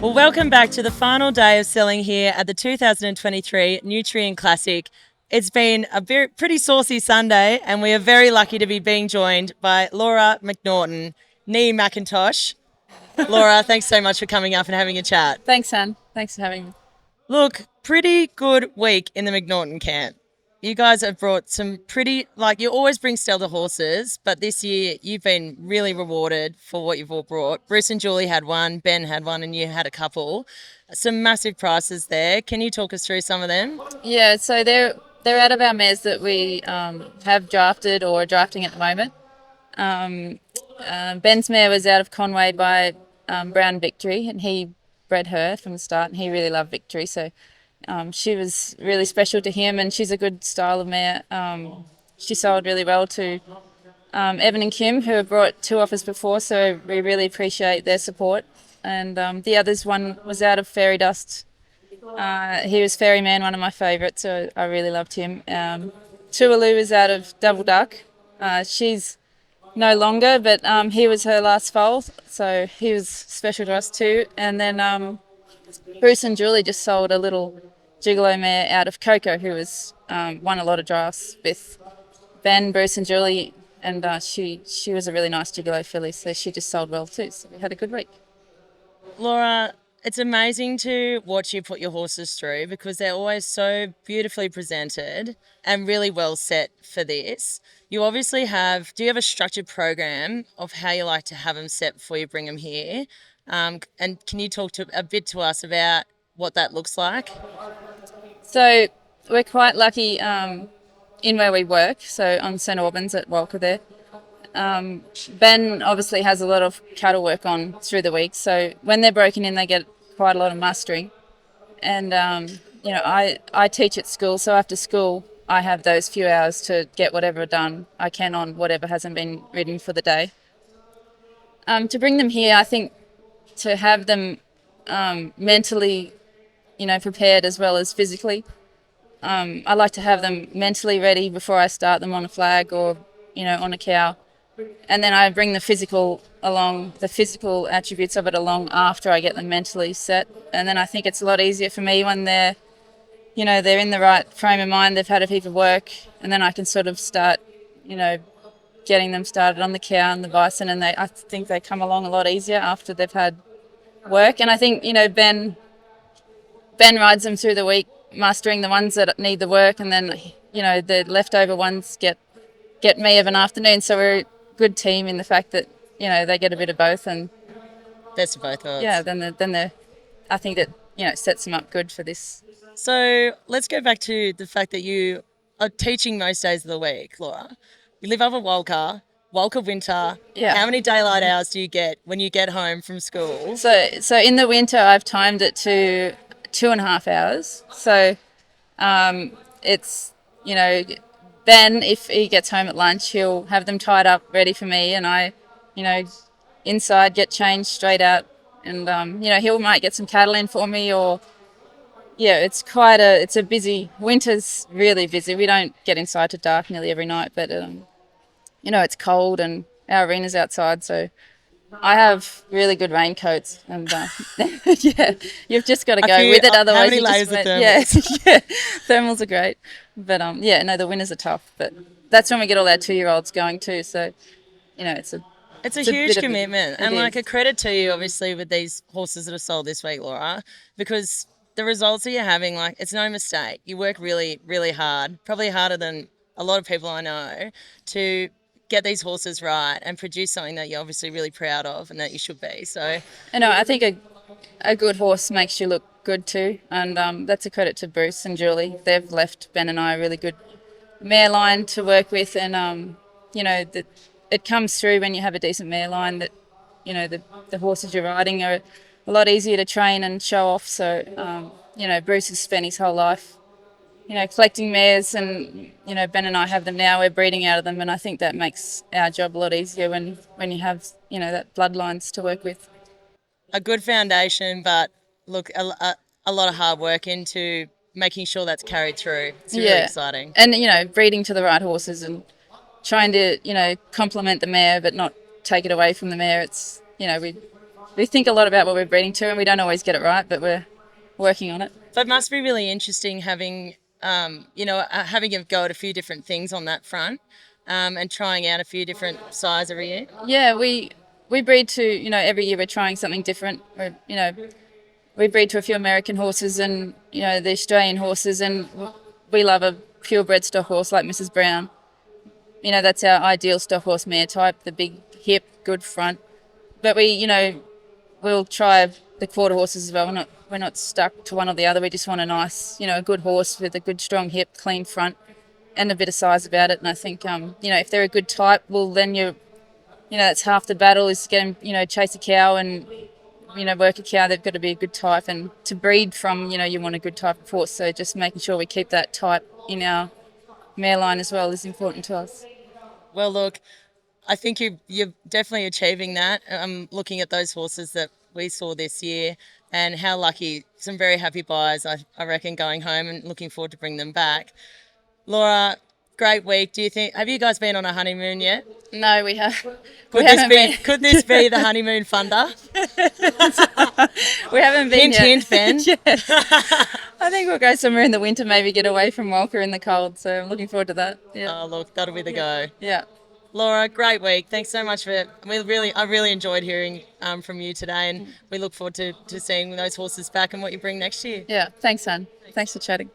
Well, welcome back to the final day of selling here at the 2023 Nutrient Classic. It's been a pretty saucy Sunday, and we are very lucky to be being joined by Laura McNaughton, nee McIntosh. Laura, thanks so much for coming up and having a chat. Thanks, Anne. Thanks for having me. Look, pretty good week in the McNaughton camp. You guys have brought some pretty, you always bring stellar horses, but this year you've been really rewarded for what you've all brought. Bruce and Julie had one, Ben had one, and you had a couple. Some massive prices there. Can you talk us through some of them? Yeah, so they're out of our mares that we have drafted or are drafting at the moment. Ben's mare was out of Conway by Brown Victory, and he bred her from the start, and he really loved Victory, so she was really special to him, and she's a good style of mare. She sold really well to Evan and Kim, who have brought two offers before, so we really appreciate their support. And the others one was out of Fairy Dust. He was Fairy Man, one of my favourites, so I really loved him. Tualu is out of Double Duck. She's no longer, but he was her last foal, so he was special to us too. And then Bruce and Julie just sold a little gigolo mare out of Coco, who was won a lot of drafts with Ben, Bruce and Julie, and she was a really nice gigolo filly, so she just sold well too, so we had a good week. Laura, it's amazing to watch you put your horses through because they're always so beautifully presented and really well set for this. You obviously do you have a structured program of how you like to have them set before you bring them here? And can you talk a bit to us about what that looks like? So we're quite lucky in where we work, so on St Albans at Walker there. Ben obviously has a lot of cattle work on through the week, so when they're broken in, they get quite a lot of mustering. And I teach at school, so after school, I have those few hours to get whatever done I can on whatever hasn't been ridden for the day. To bring them here, I think to have them mentally, prepared as well as physically. I like to have them mentally ready before I start them on a flag or, on a cow. And then I bring the physical attributes of it along after I get them mentally set. And then I think it's a lot easier for me when they're in the right frame of mind, they've had a heap of work, and then I can sort of start, getting them started on the cow and the bison, and I think they come along a lot easier after they've had work. And I think, Ben rides them through the week, mastering the ones that need the work, and then, the leftover ones get me of an afternoon. So we're a good team in the fact that, they get a bit of both, and Best of both worlds. yeah, I think that, sets them up good for this. So let's go back to the fact that you are teaching most days of the week, Laura. You live up at Walker winter. Yeah. How many daylight hours do you get when you get home from school? So in the winter, I've timed it to 2.5 hours. So it's, Ben, if he gets home at lunch, he'll have them tied up ready for me, and I, inside get changed straight out, and he might get some cattle in for me, or yeah, it's a busy winter's really busy. We don't get inside to dark nearly every night, but it's cold and our arena's outside, so I have really good raincoats, and yeah, you've just got to go with it. Otherwise, how many you layers just of thermals? yeah, thermals are great, but the winters are tough. But that's when we get all our 2-year-olds going too. So, it's a huge bit of commitment, and is. a credit to you, obviously, with these horses that are sold this week, Laura, because the results that you're having, it's no mistake. You work really, really hard, probably harder than a lot of people I know, to get these horses right and produce something that you're obviously really proud of and that you should be. So, I think a good horse makes you look good too, and that's a credit to Bruce and Julie. They've left Ben and I a really good mare line to work with, and that it comes through when you have a decent mare line that the horses you're riding are a lot easier to train and show off. So Bruce has spent his whole life collecting mares, and Ben and I have them now. We're breeding out of them, and I think that makes our job a lot easier when you have that bloodlines to work with. a good foundation, but look, a lot of hard work into making sure that's carried through. It's really exciting. And breeding to the right horses and trying to complement the mare but not take it away from the mare. It's we we think a lot about what we're breeding to, and we don't always get it right, but we're working on it. But it must be really interesting having, having a go at a few different things on that front, and trying out a few different size every year. Yeah, we breed to, every year we're trying something different. We breed to a few American horses and, the Australian horses, and we love a purebred stock horse like Mrs. Brown. That's our ideal stock horse mare type, the big hip, good front. But we'll try the quarter horses as well. We're not stuck to one or the other. We just want a nice, a good horse with a good strong hip, clean front, and a bit of size about it. And I think, if they're a good type, well, then that's half the battle is get them, chase a cow and, work a cow. They've got to be a good type. And to breed from, you want a good type of horse. So just making sure we keep that type in our mare line as well is important to us. Well, look, I think you're definitely achieving that. Looking at those horses that we saw this year and how lucky, some very happy buyers, I reckon, going home and looking forward to bring them back. Laura, great week. Have you guys been on a honeymoon yet? No, we have. Could this be the honeymoon funder? We haven't been Hint, yet. hint, Ben. Yes. I think we'll go somewhere in the winter, maybe get away from Walker in the cold. So I'm looking forward to that. Yeah. Oh, look, that'll be the go. Yeah. Laura, great week. Thanks so much I really enjoyed hearing from you today, and we look forward to seeing those horses back and what you bring next year. Yeah. Thanks, hon. Thanks for chatting.